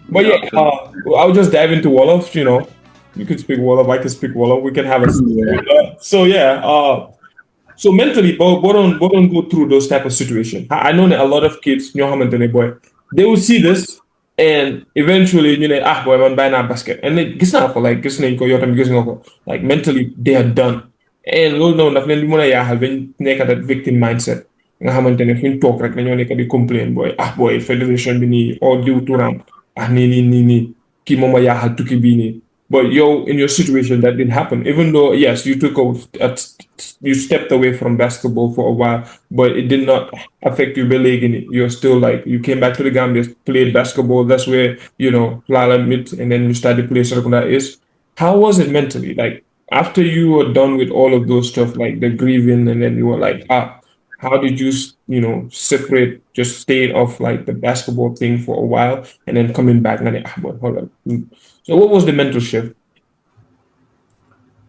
But Yeah, yeah, absolutely. I'll just dive into Wolof. You could speak Wolof, I can speak Wolof. We can have a Yeah. so yeah. So mentally, but don't go through those type of situation. I know that a lot of kids, boy, they will see this and eventually, boy, man, buy na basket. And then gis na ko, like, gis na ko, yotam gis nga ko. Like, mentally, they are done. And loolu noonu daf leen di mën a yaaxal bañ nekk that victim mindset. Nga xamante ne fuñ toog rek dañoo nekk di complain boy. Boy, fédération bi nii, or diw turam. Nii. Kii moom a yaaxal tukki bii nii. But yo, in your situation, that didn't happen. Even though, yes, you stepped away from basketball for a while, but it did not affect you. Belegini, you're still like you came back to the Gambia, played basketball. That's where Lala met, and then you started playing Serikunda is. How was it mentally? Like after you were done with all of those stuff, like the grieving, and then you were like, how did you separate, just staying off like the basketball thing for a while, and then coming back? And then, but hold on. So what was the mental shift?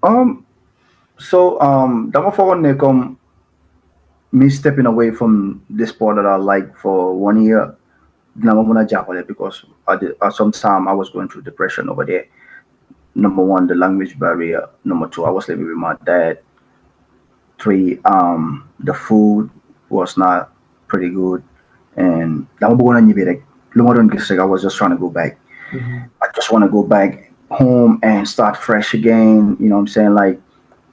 Um. Dama fogon ne come me stepping away from the sport that I like for 1 year. Nama muna japale because at some time I was going through depression over there. Number one, the language barrier. Number two, I was living with my dad. Three, the food was not pretty good. And dama bugon na nyibirek. Lumadon gisig, I was just trying to go back. Mhm. I just want to go back home and start fresh again. You know what I'm saying? Like,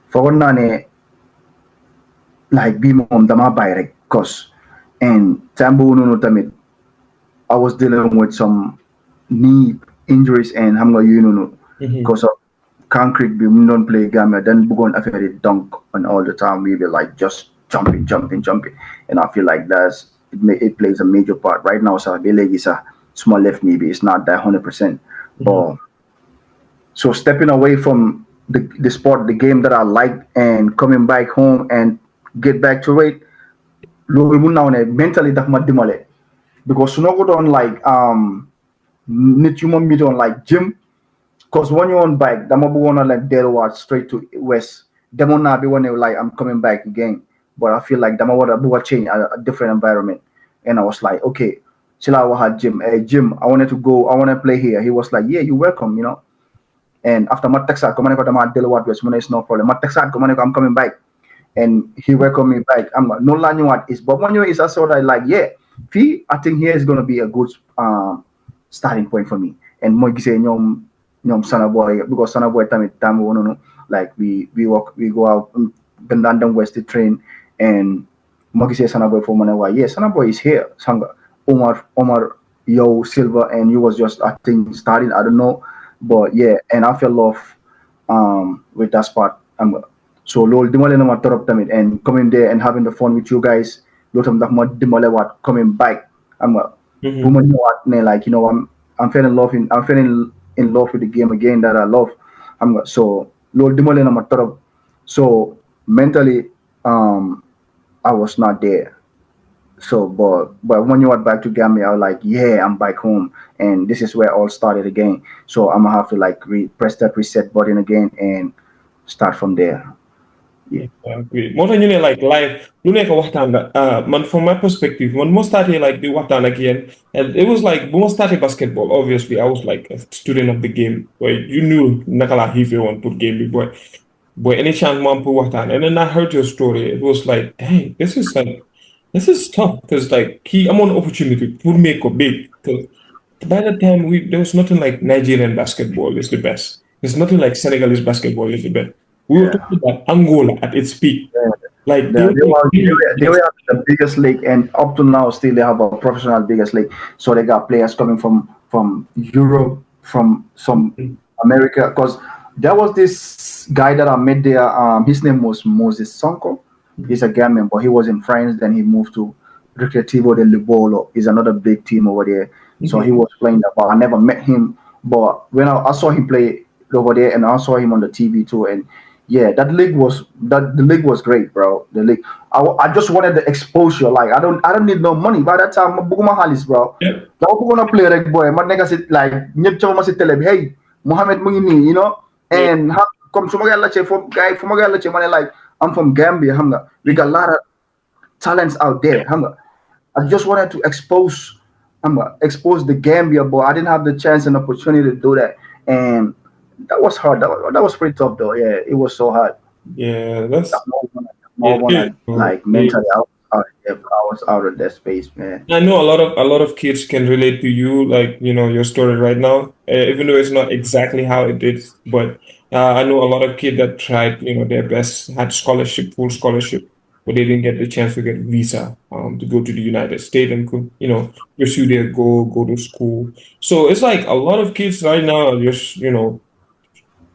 for nane, like be mom dama bay cause and tambo no tamit I was dealing with some knee injuries and hamga you know Mhm. because of concrete be we don't play gamma then we going after dunk and all the time we be like just jumping and I feel like it plays a major part right now so the leg is a small left knee it's not that 100% Mhm. but so stepping away from the sport the game that I like and coming back home and get back to it loolu mun naa ne mentally daf ma dimbale because su ma ko doon like nit yu ma meetoon like gym because when you're on bike dama bëggoon a like delluwaat straight to west demoon naa bi wane like I'm coming back again but I feel like dama war a bëgg a change a different environment and I was like okay ci laa waxaat gym hey gym I wanted to go I want to play here he was like yeah you're welcome and after ma texaat ko ma ne ko dama delluwaat west mu ne it's no problem ma texaat ko ma ne ko I'm coming back and he welcomed me back. I'm like, no lanyuat is but when you is I sort of like, yeah, fee, I think here is gonna be a good starting point for me. And mo say nyom sana boy because sana boy time no like we walk we go out Bandandam West to train and mo say sana boy for manawa. Yeah, sana boy is here. Sanga Omar Yo Silva and you was just I think starting, I don't know. But yeah, and I fell off with that spot. So lol dimale na matorop tamit and coming there and having the fun with you guys. Lotam dak mo dimale what coming back. I'm Mhm. woman what ne like I'm feeling in love with the game again that I love. So lol dimale na matorop. So mentally I was not there. So but when you went back to Gambia, I was like, yeah, I'm back home, and this is where all started again. So I'm gonna have to like press that reset button again and start from there. Yeah. Exactly. Moo tax ñu ne like life lu nekk waxtaan la man from my perspective man moo started like di waxtaan ak yéen and it was like bu ma started basketball obviously I was like a student of the game boy you knew naka laa xiifee woon pour game bi boy any chance mo am pour waxtaan and then I heard your story it was like dang this is tough because like kii amoon opportunity pour make ko big because by the time there was nothing like Nigerian basketball is the best. There's nothing like Senegalese basketball is the best. We were Yeah. talking about Angola at its peak. Yeah. Like They, they they, were were, they, really were, they were the biggest league, and up to now, still they have a professional biggest league. So they got players coming from Europe, from some America. Because there was this guy that I met there. His name was Moses Sonko. He's a Gambian, but he was in France. Then he moved to Recreativo de Libolo. He's another big team over there. So he Mhm. was playing that. But I never met him. But when I saw him play over there, and I saw him on the TV too, and yeah, that the league was great, bro. The league. I just wanted the exposure. Like I don't need no money. By that time, buguma halis, bro. Yep. Dama bëggoon play rek boy. Man nekk si like ñëpp ca ma si télé bi. Hey, Mohamed mu ngi nii. Yeah. And comme su ma gay laajte foofu gars yi fu ma gay laajte ma ne like I'm from Gambia, xam we got a lot of talents out there, xam I just wanted to expose expose the Gambia, but I didn't have the chance and opportunity to do that, and that was hard. That was pretty tough though. Yeah, it was so hard. Yeah, That that's more it when is, I bro. like mentally I was out of that space, man. I know a lot of kids can relate to you, like your story right now, even though it's not exactly how it is. But I know a lot of kids that tried, their best, had scholarship, full scholarship, but they didn't get the chance to get visa, to go to the United States and could, pursue their goal, go to school. So it's like a lot of kids right now are just,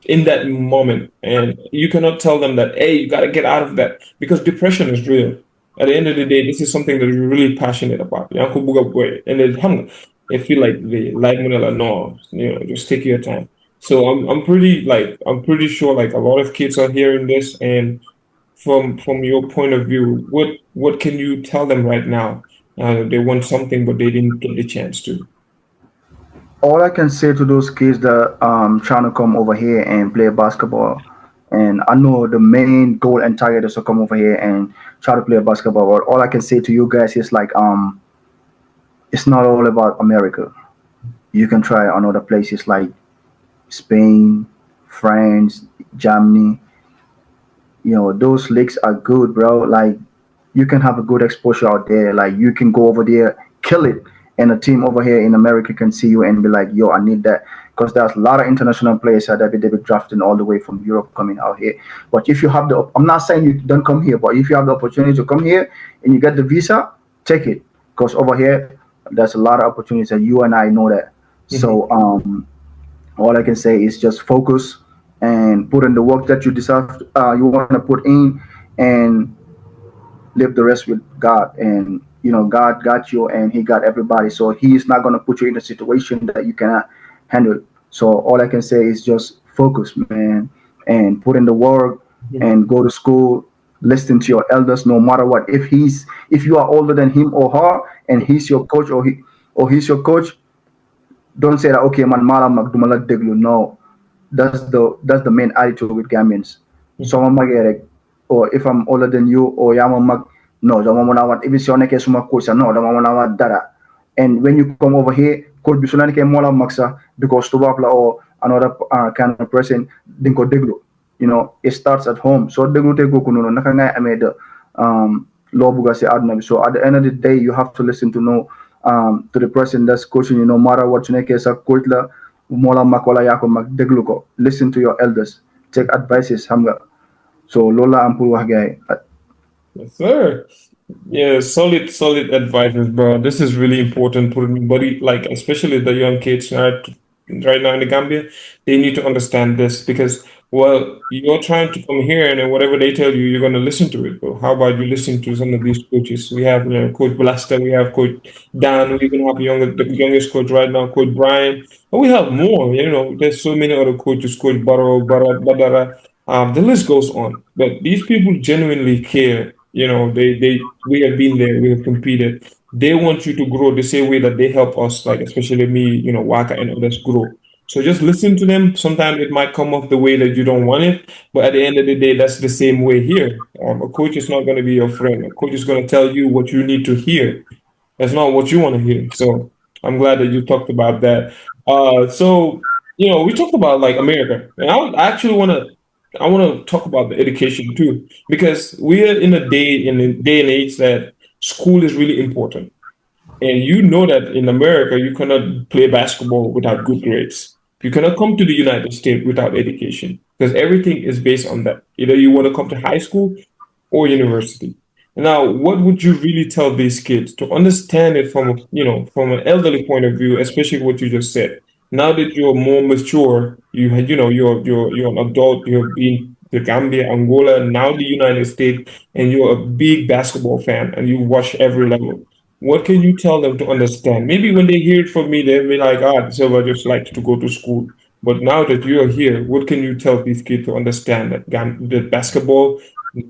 in that moment, and you cannot tell them that, hey, you got to get out of that, because depression is real. At the end of the day, this is something that you're really passionate about. Yaa ngi ko bugg a boy, and then xam nga, I feel like the life mu ne la, no, just take your time. So I'm pretty sure like a lot of kids are hearing this, and from your point of view, what can you tell them right now? They want something but they didn't get the chance to. All I can say to those kids that trying to come over here and play basketball, and I know the main goal and target is to come over here and try to play basketball. But all I can say to you guys is like it's not all about America. You can try another places like Spain, France, Germany. Those leagues are good, bro. Like you can have a good exposure out there. Like you can go over there, kill it, and a team over here in America can see you and be like, "Yo, I need that." Because there's a lot of international players that they be drafting all the way from Europe coming out here. But if you have I'm not saying you don't come here, but if you have the opportunity to come here and you get the visa, take it. Because over here, there's a lot of opportunities, and you and I know that. Mhm. So all I can say is just focus and put in the work that you deserve, you want to put in, and leave the rest with God. And God got you, and He got everybody. So He's not gonna put you in a situation that you cannot handle. So all I can say is just focus, man, and put in the work Mhm. and go to school. Listen to your elders, no matter what. If you are older than him or her, and he's your coach or he's your coach, don't say that. Okay, man, malam magdumala deglu. No, that's the main attitude with Gambians. So Mhm. I'm like, or if I'm older than you, or yama mag, no, the mama want if it's your neck suma kusa, no, the mama want dara. And when you come over here, could be sunani ke mola maksa because to wapla or another kind of person, dinko deglu. It starts at home. So deglu te go kuno nakanga ame the law buga se adna. So at the end of the day, you have to listen to know to the person that's coaching you, no matter what you make sa coach la mola makola yako mag deglu ko. Listen to your elders. Take advices hamga. So Lola Ampul Wahgai. Yes, sir. Yeah, solid advices, bro. This is really important for anybody, like especially the young kids right now in the Gambia. They need to understand this because, well, you're trying to come here and then whatever they tell you, you're going to listen to it. But how about you listen to some of these coaches? We have, Coach Blaster, we have Coach Dan, we even have the youngest coach right now, Coach Brian, and we have more. There's so many other coaches, Coach Badara. The list goes on. But these people genuinely care. We have been there, we have competed. They want you to grow the same way that they help us, like especially me, Waka and others grow. So just listen to them. Sometimes it might come off the way that you don't want it, but at the end of the day, that's the same way here. A coach is not going to be your friend. A coach is going to tell you what you need to hear. That's not what you want to hear. So I'm glad that you talked about that. We talked about like America, and I actually I want to talk about the education too, because we are in a day and age that school is really important. And you know that in America, you cannot play basketball without good grades. You cannot come to the United States without education because everything is based on that. Either you want to come to high school or university. Now, what would you really tell these kids to understand it from an elderly point of view, especially what you just said? Now that you're more mature, you're an adult, you've been to Gambia, Angola, now the United States, and you're a big basketball fan and you watch every level. What can you tell them to understand? Maybe when they hear it from me, they'll be like, Silva just likes to go to school. But now that you're here, what can you tell these kids to understand that basketball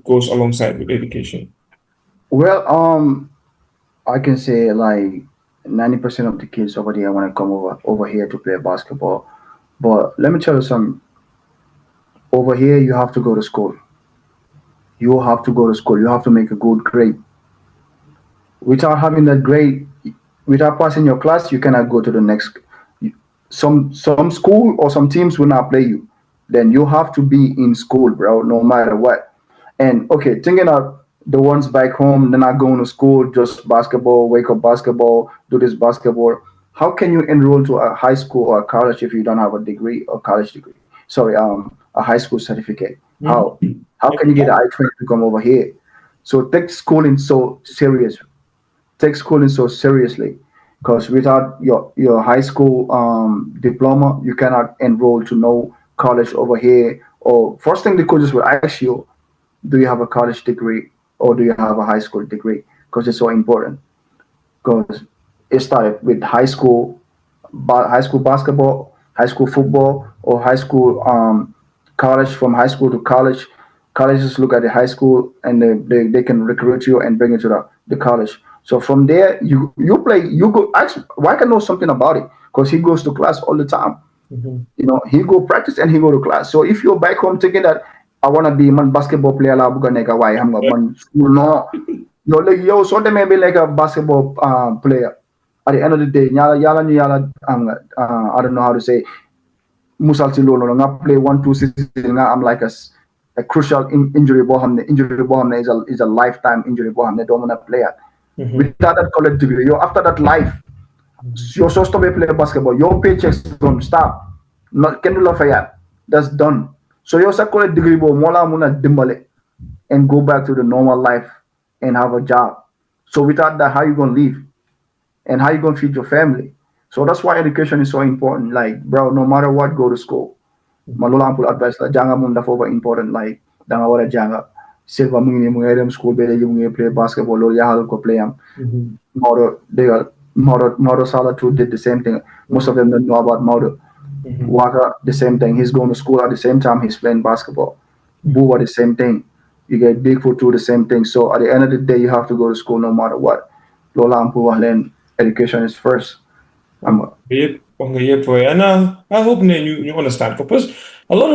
goes alongside with education? Well, I can say like 90% of the kids over there want to come over here to play basketball. But let me tell you something. Over here, you have to go to school. You have to go to school. You have to make a good grade. Without having that grade, Without passing your class, you cannot go to the next. Some school or some teams will not play you. Then you have to be in school, bro, no matter what. And okay, thinking of the ones back home, they're not going to school, just basketball, wake up basketball, do this basketball. How can you enroll to a high school or a college if you don't have a degree or college degree? Sorry, a high school certificate. How? Mhm. How can you get an I-20 to come over here? So take schooling so serious. Take schooling so seriously, because without your high school diploma, you cannot enroll to no college over here. Or first thing the coaches will ask you, do you have a college degree or do you have a high school degree? Because it's so important. Because it started with high school basketball, high school football, or high school college. From high school to college, colleges look at the high school and they can recruit you and bring you to the college. So from there, you play. You go. Actually, why can know something about it? Because he goes to class all the time. Mhm. You know, he go practice and he go to class. So if you're back home thinking that I wanna be man basketball player la buga neka why I'm man school no. Yo so they may be like a basketball player. At the end of the day, yala I don't know how to say musal si lolo nga play 1 2 season nga I'm like a crucial injury boham injury boham is a lifetime injury boham ne don't wanna play at. Mhm. Without that college degree, yo after that life, you're so stop play basketball, your paychecks don't stop. Not can you love yet? That's done. So your college degree bo mola muna dimbale and go back to the normal life and have a job. So without that, how you gonna live and how you gonna feed your family? So that's why education is so important. Like, bro, no matter what, go to school. Malula ampul advice la janga mum dafa over important. Like, danga wara janga. Silva mungi mungi dem school bele mungi play basketball lo yahal ko play am. Mhm. Mauro, Mauro Salah too did the same thing. Most of them don't know about Mauro. Mhm. Waka, the same thing. He's going to school at the same time he's playing basketball. Buba, the same thing. You get Bigfoot too, the same thing. So at the end of the day, you have to go to school no matter what. Lola and Buba, then education is first. Yep, okay, yep, boy. And I hope you understand because a lot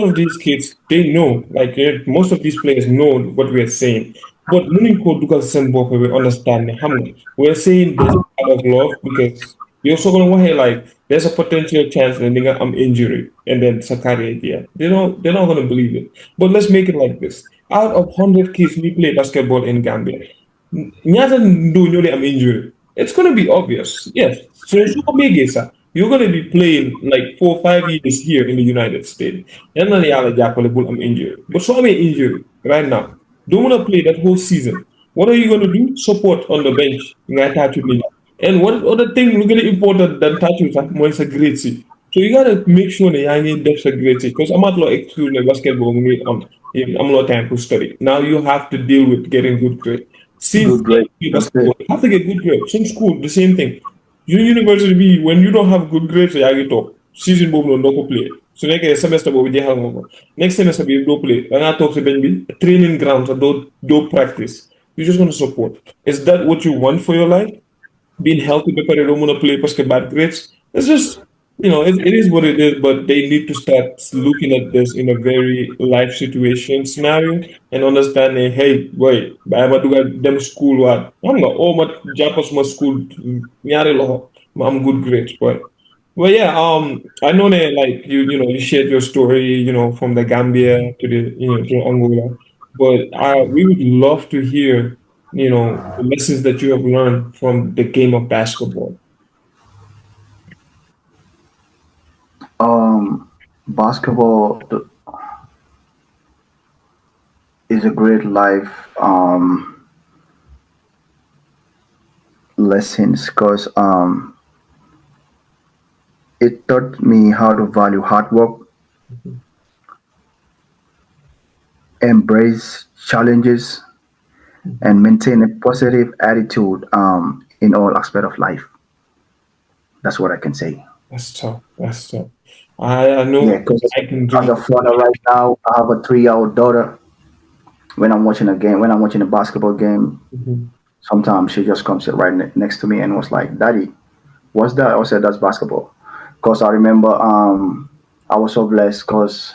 of these kids they know like most of these players know what we are saying, but many ko dugal sen bop we understand ne xam nga we're saying this out of love because you're also gonna want like there's a potential chance that nigga I'm injury and then Sakari idea they're not gonna believe it. But let's make it like this: out of 100 kids we play basketball in Gambia, ñaata do ñoo am injury? It's gonna be obvious. Yes. So you're gonna be playing like 4 or 5 years here in the United States. Yan na yàlla jàppale bul am injury. But so I'm injury right now. Don't wanna play that whole season. What are you gonna do? Support on the bench. Nga tàccu nit ñi. And what other thing lu gën a important than tàccu sax mooy sa grade si. So you gotta make sure ne yaa ngi def sa grade si because amaat loo excuse ne basketball mu ngi am loo time to study. Now you have to deal with getting good grade. Since Good grade. That's basketball, it. you have to get good grades. Some school, the same thing. Your university be when you don't have good grades, yaa ngi toog season boobu noonu doo ko play. Su nekkee semester boobu jeexal nga ko. Next semester bi doo play. Da ngaa toog si bench bi training ground sa doo practice. You're just gonna support. Is that what you want for your life? Being healthy ba pare doo mën a play parce que bad grades? It's just it is what it is, but they need to start looking at this in a very life situation scenario and understanding, hey, wait, bàyyi ma dugal dem school waat xam nga oo ma jàpp suma school ñaari loxo ma am good grades, but yeah, I know that like you shared your story, from the Gambia to the to Angola, but we would love to hear, the lessons that you have learned from the game of basketball. Basketball is a great life lessons because it taught me how to value hard work, embrace challenges, and maintain a positive attitude in all aspect of life. That's what I can say. That's tough. That's tough. I Yeah, know because I can as do. a father right now, I have a 3 year old daughter. When I'm watching a game, when I'm watching a basketball game, Mhm. sometimes she just comes sit right next to me and was like, "Daddy, what's that?" I said, "That's basketball." Because I remember I was so blessed because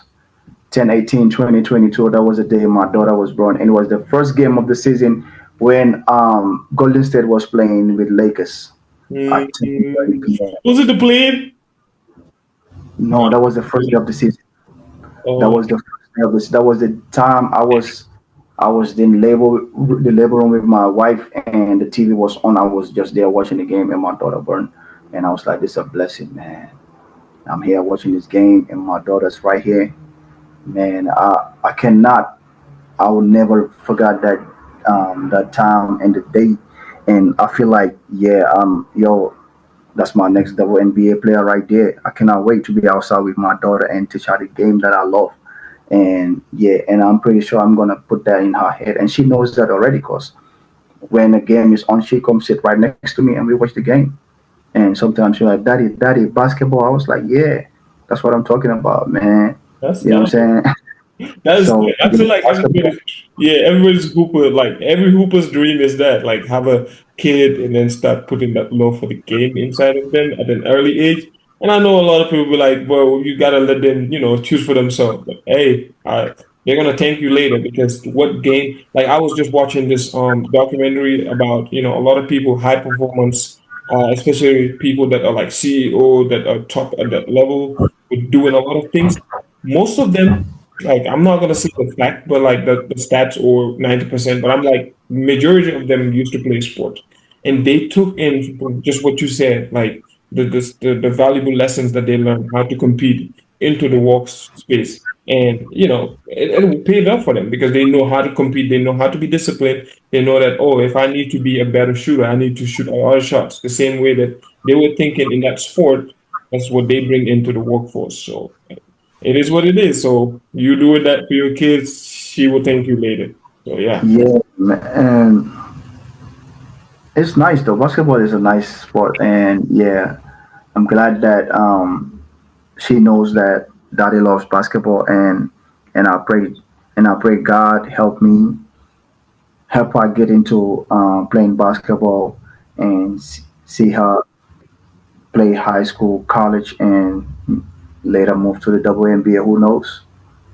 10/18/2022, that was the day my daughter was born, and it was the first game of the season when Golden State was playing with Lakers. at 10:30 Mm. p.m. Was it the plane? No, that was the first day of the season. That Oh, was the first day of this. That was the time I was in the labor room with my wife, and the TV was on. I was just there watching the game, and my daughter born, and I was like, "This is a blessing, man. I'm here watching this game, and my daughter's right here, man. I cannot. I will never forget that time and the day, and I feel like, yeah, yo, that's my next double NBA player right there. I cannot wait to be outside with my daughter and teach her the game that I love. And yeah, and I'm pretty sure I'm gonna put that in her head, and she knows that already. Cause when the game is on, she comes sit right next to me and we watch the game. And sometimes she's like, "Daddy, Daddy, basketball." I was like, "Yeah, that's what I'm talking about, man." that's You know what nice. I'm saying? That's good. So I yeah, feel like basketball. everybody's hooper, like every hooper's dream is that, like have a kid and then start putting that love for the game inside of them at an early age. And I know a lot of people be like, well, you gotta let them, choose for themselves. But hey, they're gonna thank you later because what game? Like I was just watching this documentary about, a lot of people high performance, especially people that are like CEO that are top at that level, with doing a lot of things. Most of them, like I'm not gonna say the fact, but like the stats or 90%, but I'm like majority of them used to play sports. And they took in just what you said, like the valuable lessons that they learned, how to compete into the workspace. And it paid off for them because they know how to compete, they know how to be disciplined, they know that, oh, if I need to be a better shooter, I need to shoot a lot of shots. The same way that they were thinking in that sport, that's what they bring into the workforce. So it is what it is. So you doing that for your kids, she will thank you later. So yeah. Yeah, man. It's nice though. Basketball is a nice sport, and yeah, I'm glad that she knows that Daddy loves basketball, and I pray God help her get into playing basketball and see her play high school, college, and later move to the WNBA. Who knows?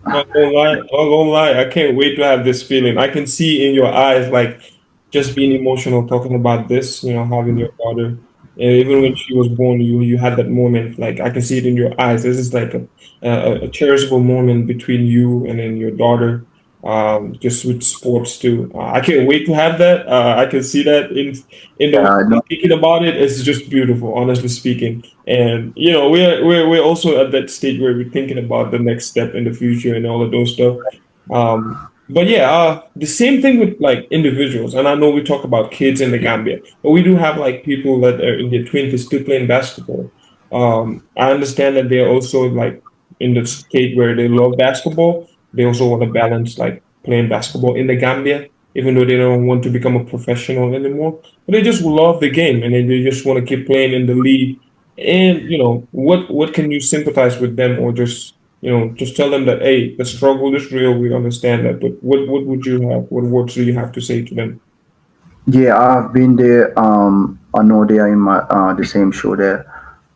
I'm gonna lie. I can't wait to have this feeling. I can see in your eyes, like just being emotional talking about this. Having your daughter, and even when she was born, you had that moment. Like I can see it in your eyes. This is like a cherishable moment between you and then your daughter. Just with sports too. I can't wait to have that. I can see that in the way Yeah, you're no, thinking about it. It's just beautiful, honestly speaking. And we're also at that stage where we're thinking about the next step in the future and all of those stuff. But yeah, the same thing with like individuals. And I know we talk about kids in the Gambia, but we do have like people that are in their twenties still playing basketball. I understand that they're also like in the state where they love basketball. They also want to balance like playing basketball in the Gambia, even though they don't want to become a professional anymore. But they just love the game and they just want to keep playing in the league. And what can you sympathize with them or just tell them that hey, the struggle is real. We understand that, but what would you have? What words do you have to say to them? yeah, I've been there. I know they are in my the same show there.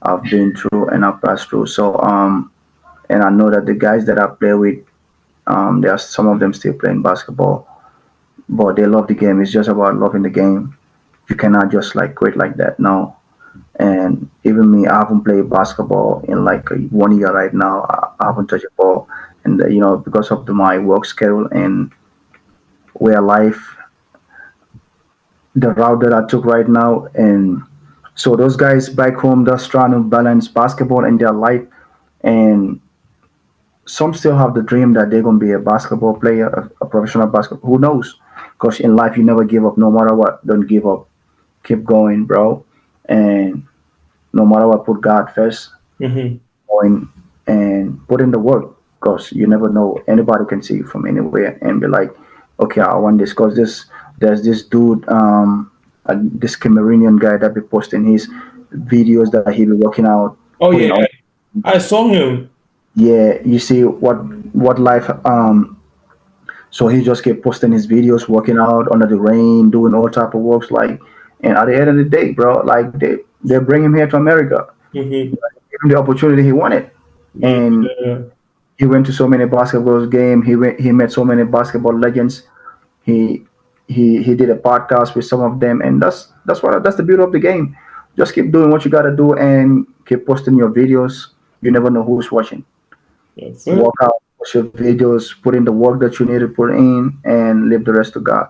I've been through and I've passed through. So and I know that the guys that I play with, there are some of them still playing basketball, but they love the game. It's just about loving the game. You cannot just like quit like that. No. And even me, I haven't played basketball in like 1 year right now. I haven't touched a ball, and because of my work schedule and where life, the route that I took right now, and so those guys back home just trying to balance basketball in their life, and some still have the dream that they're gonna be a basketball player, a professional basketball. Who knows? Because in life you never give up, no matter what. Don't give up. Keep going, bro. And no matter what, put God first. Hmm. Going and put in the work because you never know. Anybody can see you from anywhere and be like, okay, I want this because there's this dude, this Cameroonian guy that be posting his videos that he be working out, Oh putting yeah, on. I saw him. Yeah, you see what life. So he just kept posting his videos, working out under the rain, doing all type of works. Like, and at the end of the day, bro, like they bring him here to America, Hmm. give him the opportunity he wanted, and Yeah. he went to so many basketball games. He met so many basketball legends. He he did a podcast with some of them, and that's the beauty of the game. just keep doing what you gotta do and keep posting your videos. You never know who's watching. Yes, sir. Work out, post your videos, put in the work that you need to put in, and leave the rest to God.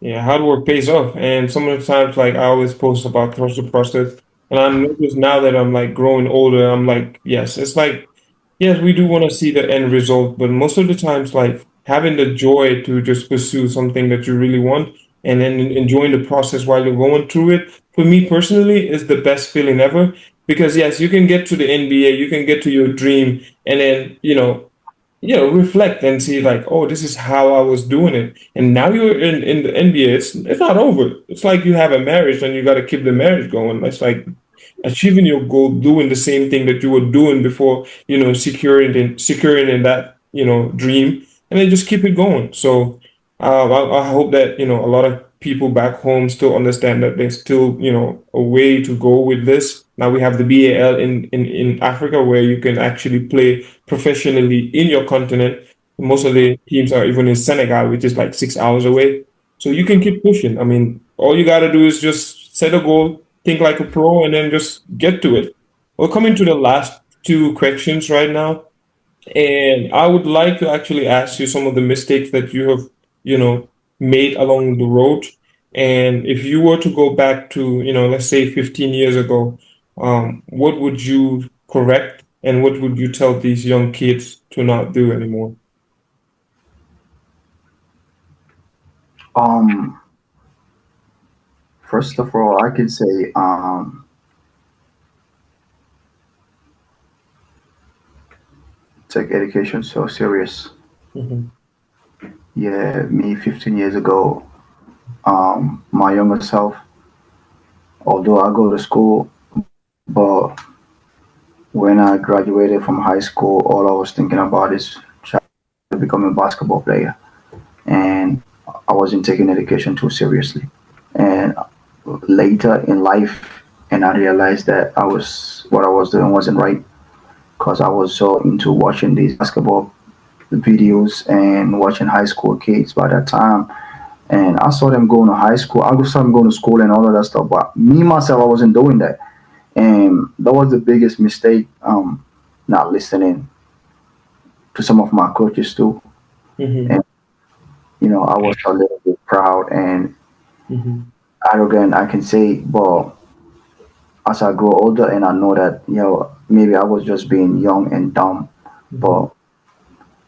Yeah, hard work pays off. And some of the times, like I always post about trust the process. And I notice now that I'm like growing older, I'm like, yes, it's like, yes, we do want to see the end result, but most of the times, like having the joy to just pursue something that you really want and then enjoying the process while you're going through it, for me personally, is the best feeling ever. Because yes, you can get to the NBA, you can get to your dream, and then, reflect and see like, oh, this is how I was doing it. And now you're in the NBA. It's not over. It's like you have a marriage and you got to keep the marriage going. It's like achieving your goal, doing the same thing that you were doing before, securing in that, dream, and then just keep it going. So I hope that, a lot of people back home still understand that there's still, a way to go with this. Now we have the BAL in Africa where you can actually play professionally in your continent. Most of the teams are even in Senegal, which is like 6 hours away. So you can keep pushing. I mean, all you got to do is just set a goal, think like a pro, and then just get to it. We're coming to the last two questions right now. And I would like to actually ask you some of the mistakes that you have, made along the road. And if you were to go back to, let's say 15 years ago, what would you correct and what would you tell these young kids to not do anymore? Um, First of all, I could say take education so serious. Hmm. Yeah, me 15 years ago, my younger self, although I go to school, but when I graduated from high school, all I was thinking about is trying to become a basketball player. And I wasn't taking education too seriously. And later in life, and I realized that what I was doing wasn't right because I was so into watching these basketball videos and watching high school kids by that time. And I saw them going to high school. I saw them going to school and all of that stuff. But me myself, I wasn't doing that, and that was the biggest mistake. Not listening to some of my coaches too, Hmm. and I was a little bit proud and Hmm. arrogant, I can say. But as I grow older and I know that maybe I was just being young and dumb, Hmm. but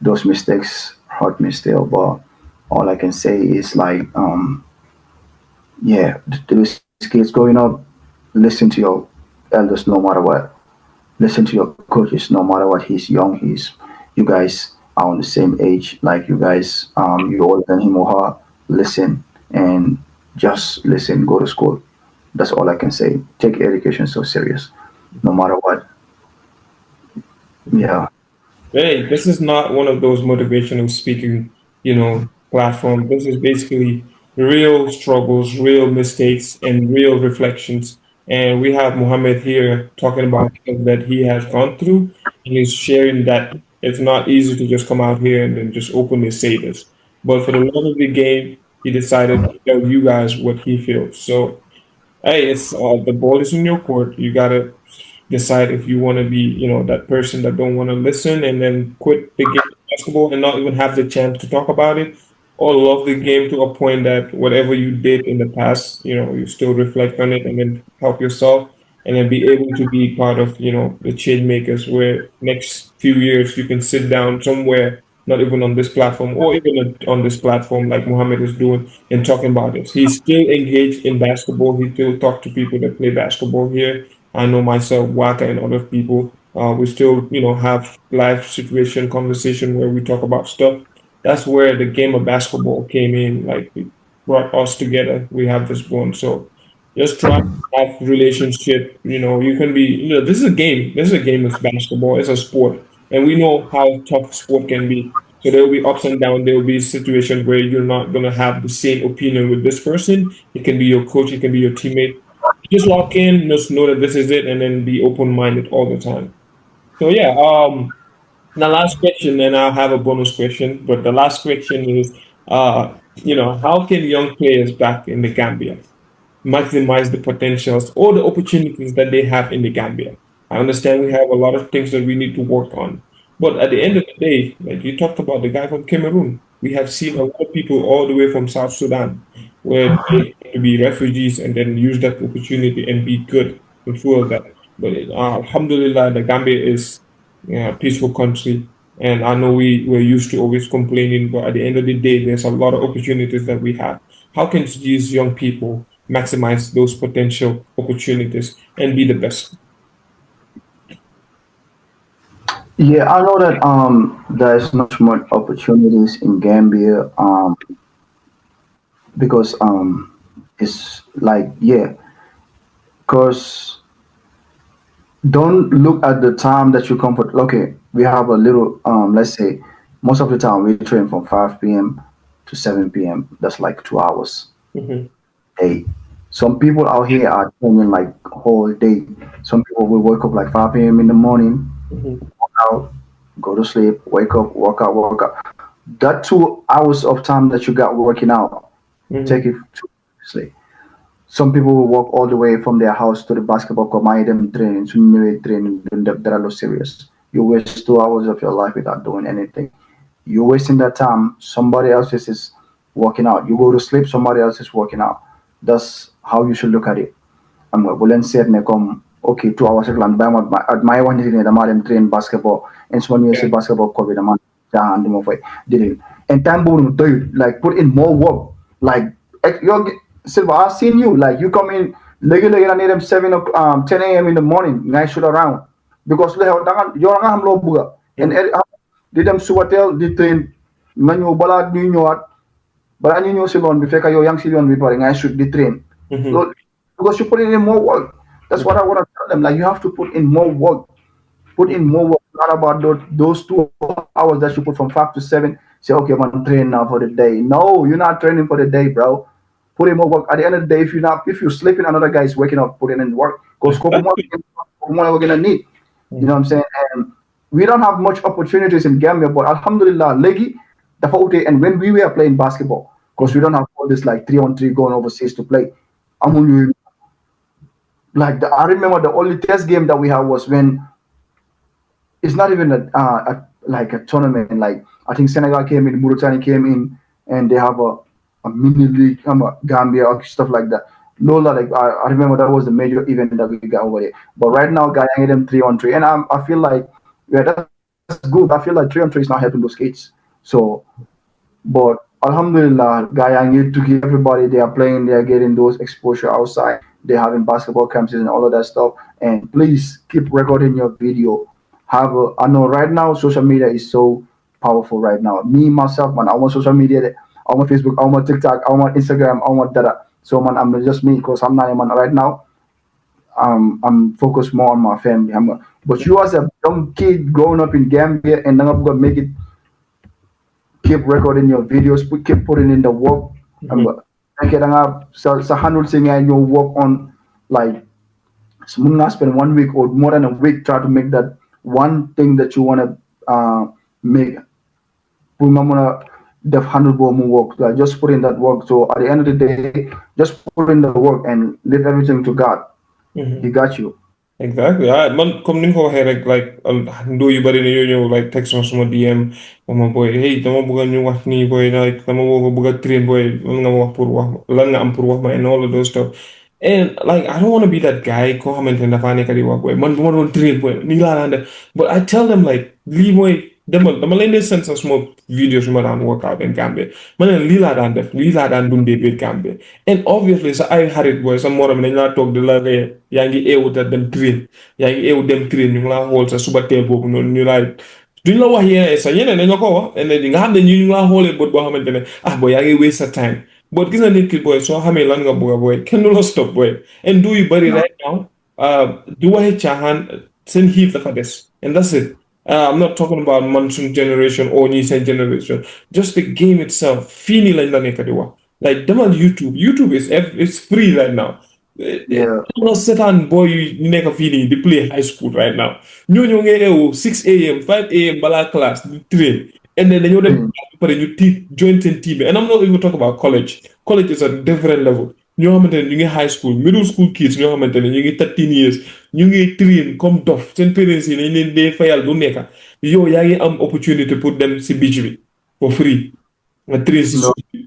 those mistakes hurt me still. But all I can say is like, yeah, those kids growing up, listen to your elders no matter what. Listen to your coaches no matter what. He's young. You guys are on the same age. Like you guys, you're older than him or her. Listen and just listen. Go to school. That's all I can say. Take education so serious, no matter what. Hmm. Yeah. Hey, this is not one of those motivational speaking, platform. This is basically real struggles, real mistakes, and real reflections. And we have Mohammed here talking about things that he has gone through, and he's sharing that it's not easy to just come out here and then just openly say this. But for the love of the game, he decided to tell you guys what he feels. So hey, it's the ball is in your court. You gotta decide if you want to be, that person that don't want to listen and then quit the game of basketball and not even have the chance to talk about it, or love the game to a point that whatever you did in the past, you still reflect on it and then help yourself and then be able to be part of, the change makers where next few years you can sit down somewhere, not even on this platform or even on this platform like Muhammad is doing and talking about this. He's still engaged in basketball. He still talk to people that play basketball here. I know myself, Waka, and other people. We still, have live situation conversation where we talk about stuff. That's where the game of basketball came in. Like it brought us together. We have this bond. So just try to have relationship. You can be. This is a game. This is a game of basketball. It's a sport, and we know how tough sport can be. So there will be ups and downs. There will be situations where you're not gonna have the same opinion with this person. It can be your coach. It can be your teammate. Just lock in. Just know that this is it, and then be open minded all the time. So yeah. The last question, and I'll have a bonus question. But the last question is, how can young players back in the Gambia? maximize the potentials or the opportunities that they have in the Gambia. I understand we have a lot of things that we need to work on. But at the end of the day, like you talked about the guy from Cameroon, we have seen a lot of people all the way from South Sudan where they to be refugees and then use that opportunity and be good and fuel that. But Alhamdulillah, the Gambia is a peaceful country. And I know we're used to always complaining, but at the end of the day, there's a lot of opportunities that we have. How can these young people maximize those potential opportunities and be the best? Yeah, I know that there's not much opportunities in Gambia because it's like yeah, because don't look at the time that you come for. Okay, we have a little let's say most of the time we train from 5 p.m. to 7 p.m. That's like 2 hours Hmm. a day. Some people out here are training like whole day. Some people will wake up like 5 a.m. in the morning, Hmm. work out, go to sleep, wake up, work out, work out. That 2 hours of time that you got working out, take Hmm. it too seriously. Some people will walk all the way from their house to the basketball court, my them training, so you training, that are serious. You waste 2 hours of your life without doing anything. You're wasting that time. Somebody else is working out. You go to sleep, somebody else is working out. That's how you should look at it. I'm going to say okay, 2 hours lang ba at my one din da madam train basketball and so when you say Yeah. basketball ko da man jahan mo fay didn't and time bo to like put in more work like you Silva I've seen you like you come in legi na need them 10 a.m. in the morning ngay shoot around because le yo nga ham lo buga and Hmm. di dem subatel di train nga ñëw balaa ñuy ñëwaat balaa ñu ñëw si loon bi fekk yow yaa ngi si yoon bi pare ngay shoot di train Hmm. loolu because you put in more work. That's what I want to tell them. Like you have to put in more work. Put in more work. Not about those 2 hours that you put from 5 to 7. Say, okay, I'm training now for the day. No, you're not training for the day, bro. Put in more work. At the end of the day, if you're sleeping, another guy is waking up, putting in work. Because Exactly. we're gonna need. You know what I'm saying? And we don't have much opportunities in Gambia, but Alhamdulillah, Legi, the whole day, and when we were playing basketball, because we don't have all this like 3-on-3 going overseas to play. I'm only like I remember the only test game that we had was when it's not even like a tournament. Like I think Senegal came in, Mauritania came in, and they have a mini league, Gambia or stuff like that. Lola, like I remember that was the major event that we got over there. But right now, Guyana them 3-on-3, and I feel like yeah, that's good. I feel like 3-on-3 is not helping those kids. So, but Alhamdulillah, Guyana to give everybody they are playing, they are getting those exposure outside. They're having basketball camps and all of that stuff. And please keep recording your video. I know right now social media is so powerful right now. Me myself, man, I want social media. I want Facebook, I want TikTok, I want Instagram, I want that. So man, I'm just me because I'm not a man right now. I'm focused more on my family. But you as a young kid growing up in Gambia and then I'm gonna make it keep recording your videos, keep putting in the work. Hmm. Kaya nga sa handle sing your work on like so mun nga spend 1 week or more than a week try to make that one thing that you wanna make. Put muna def handle bo mo work. Like, just put in that work. So at the end of the day, just put in the work and leave everything to God. He Hmm. got you. Exactly. Man, comme ni nga ko waxee rek like ndoo yu bari ne ñoo ñëw like text ma suma DM ma boy hey dama bëgg ñu wax nii boy like dama bëgg a train boy lan nga ma wax pour wax lan nga am pour wax ma and all of those stuff and like I don't want to be that guy koo xamante ne dafaa nekk di wax boy man bu ma doon train boy nii laa daan def but I tell them like lii mooy dama leen di send sa suma videos yu ma daan workout in Gambia ma ne lii laa daan def lii laa daan dundee biir Gambia and obviously sa ay xarit boy sa morom dañ laa toog di la ree yaa ngi eewu te dem train yaa ngi eewu dem train ñu ngi laa xool sa suba teel boobu noonu ñu laay duñ la wax yeneen sa yeneen dañ la ko wax and nga xam ne ñu ngi laa xoolee bët boo xamante ne ah booy yaa ngi waste sa time but gis nga nit ki booy soo xamee lan nga bëgg a booy kenn du la stop booy and du yu bëri No. right now du waxi caaxaan seen xiif dafa des and that's it. I'm not talking about monsoon generation or ñi seen generation just the game itself fii nii lañ la nekk di wax like demal YouTube is free right now. Yeah. I'm not seetaan boy yu nekk fii nii di play high school right now ñooñu nga eewu 6 a.m. 5 a.m. balaa class di train and then dañoo dem Mm. pare ñu join seen team and I'm not even talking about college is a different level ñoo xamante ne ñu ngi high school middle school kids ñoo xamante ne ñu ngi 13 years ñu ngi train comme dof seen parents yi dañ leen dee fayal du nekka yow yaa ngi am opportunité pour dem si beach bi for free nga train si No, suuf bi.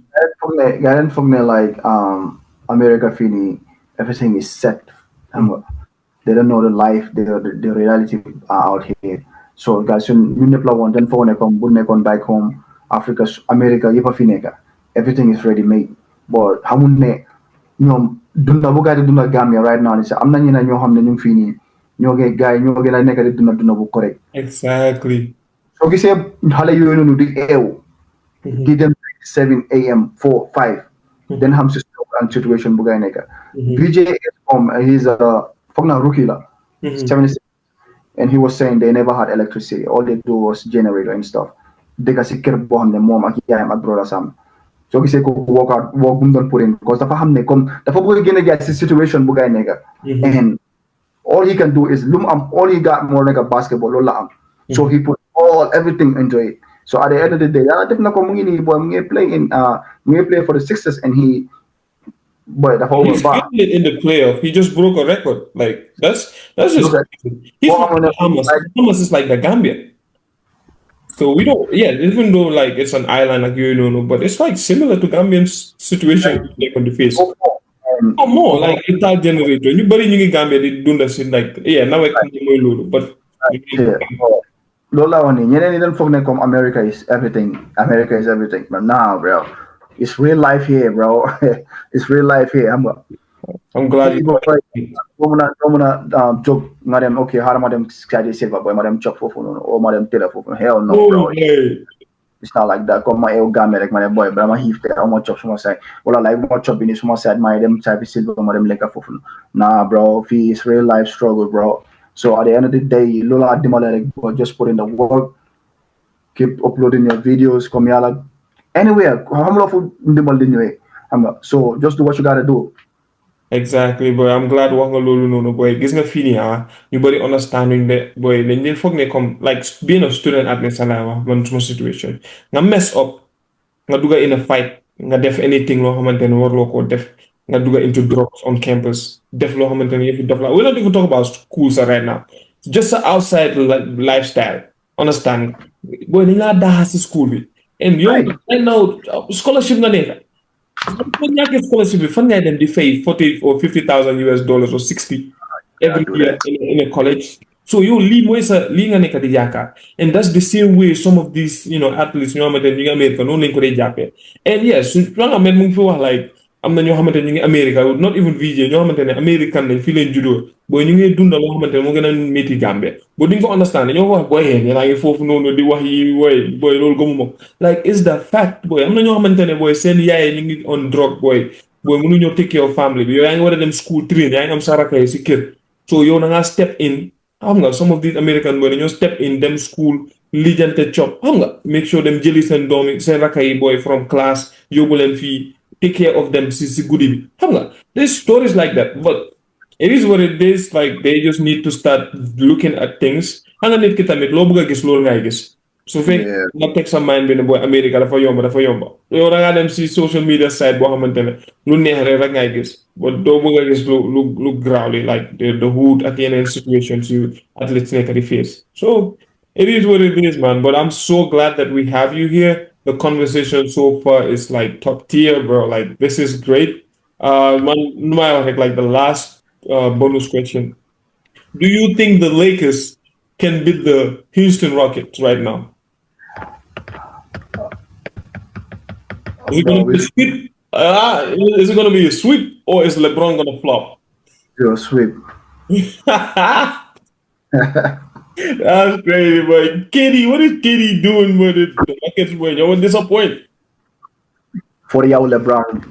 I didn't think that like America Fini, everything is set. They don't know the life, the reality out here. So guys, you never want then phone come, back home, Africa, America, you fineka. Everything is ready made. But how many dunda bu gaay di dunda Gambia right now ni sa am na ñeneen ñoo xam ne ñu ngi fii nii ñoo ngi gaay ñoo gën a nekk di dunda bu correct. Exactly. soo gisee xale yooyu noonu di eew di dem 7 a.m. 4 5 then xam si and situation bu gaay nekk BJ is he's a foog naa rookie la 76 and he was saying they never had electricity all they do was generator and stuff dëkk si kër boo xam ne moom ak yaayam ak brother Sam soo gisee ko work bu mu doon pour because dafa xam ne comme dafa bëgg a génne gaay si situation bu gaay nekk and all he can do is all he got more like a basketball loolu la am so he put everything into it. So at the end of the day, I think play for the Sixers and the whole He's killing it in the playoff. He just broke a record. Like that's just crazy. He's like the Bahamas. Bahamas is like the Gambia. So we don't even though like it's an island like but it's like similar to Gambian's situation like on the face. Or more like it's our generator. Anybody in Gambia they do that shit like now I can but Lola oni ñeneen ñi dañ foog ne comme America is everything but nah bro it's real life here bro it's real life here I'm glad you doo mën a jóg nga dem ok xaaral ma dem Sadio Silva boy ma dem chop foofu noonu o ma dem tëla foofu hell no bro it's not like that comme ma eew Gambia rek ma ne boy bra ma xiif te aw ma chop suma side wala like bu ma chop bi ni suma side ma dem Sadio Silva ma dem lekka foofu nah bro fii is real life struggle bro. So at the end of the day, Lola Adimalek just put in the work, keep uploading your videos, come here, anywhere. So just do what you gotta do. Exactly, boy. I'm glad boy. Gis nga fini you body understanding that boy. Then they fuck come like being a student at Nesalawa, one small situation. Nga mess up, nga duga in a fight, nga def anything lo xamantene warlo ko def. Nga duga into drugs on campus. Def lo xamantene yef def la. We don't even talk about schools right now. It's just an outside lifestyle. Understand? Boy, ni nga daha si school bi. And right now scholarship na neka. Scholarship fan ngay dem di fay 40 or 50,000 US dollars or 60 every year in a college. So you leave nga nekk di yaakaar. And that's the same way some of these athletes ñoo xamante ñu ngi America noonu lañ ko dee jàppee. And yes nga met mu ngi fi wax like am na ñoo xamante ñu ngi America not even VJ ñoo xamante ne American lañ fii leen juddoo booy ñu ngi dunda loo xamante ne moo gën a métti Gambia boo duñ ko understand ñoo ko wax booy xeen yéen a ngi foofu noonu di wax yi booy loolu gëmuma ko like is the fact booy am na ñoo xamante ne booy seen yaay ñu ngi on drogue booy mënuñoo take care of family bi yow yaa ngi war a dem school train yaa ngi am sa rakk yi si kër so yow na ngaa step in xam nga some of these American booy dañoo step in dem school lijjante chop xam nga make sure dem jëli seen doomi seen rakk yi booy from class yóbbu leen fii take care of them si guddi bi xam nga there's stories like that but it is what it is like they just need to start looking at things xam nga nit ki tamit loo bëgg a gis loolu ngay gis su fekk nga teg sa mind bi ne booy America dafa yomba yow da ngaa dem si social media site boo xamante ne lu neex rek ngay gis but doo bëgg a gis lu graaw li like the hood ak yeneen situations yu athletes nekk di face so it is what it is man but I'm so glad that we have you here. The conversation so far is like top tier, bro. Like this is great. Like the last bonus question: do you think the Lakers can beat the Houston Rockets right now? Is it going to be a sweep? Is it going to be a sweep, or is LeBron going to flop? A sweep. That's crazy, boy. KD, what is KD doing with the Rockets? Boy, you won't disappoint. For the LeBron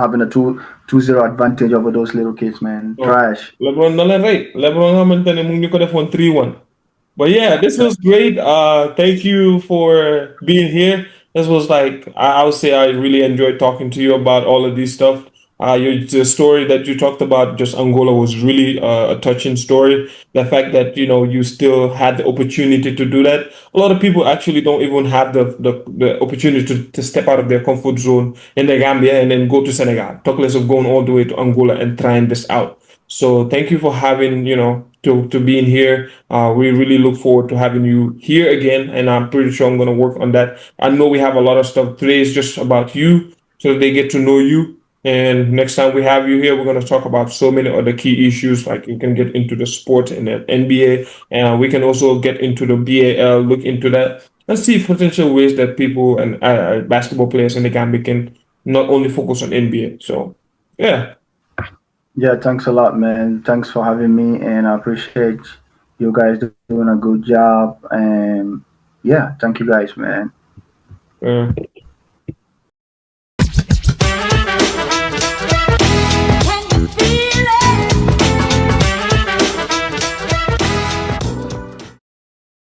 having a 2-0 advantage over those little kids, man. Trash. LeBron, no, right. LeBron, you could have won 3-1. But yeah, this was great. Thank you for being here. This was like I would say I really enjoyed talking to you about all of this stuff. The story that you talked about, just Angola, was really a touching story. The fact that you still had the opportunity to do that. A lot of people actually don't even have the opportunity to step out of their comfort zone in the Gambia and then go to Senegal. Talk less of going all the way to Angola and trying this out. So thank you for having, to being here. We really look forward to having you here again, and I'm pretty sure I'm going to work on that. I know we have a lot of stuff. Today is just about you, so that they get to know you. And next time we have you here, we're going to talk about so many other key issues. Like you can get into the sport and the NBA, and we can also get into the BAL, look into that, and see potential ways that people and basketball players in the Gambia can not only focus on NBA. So, yeah. Yeah, thanks a lot, man. Thanks for having me, and I appreciate you guys doing a good job. And yeah, thank you guys, man. Uh,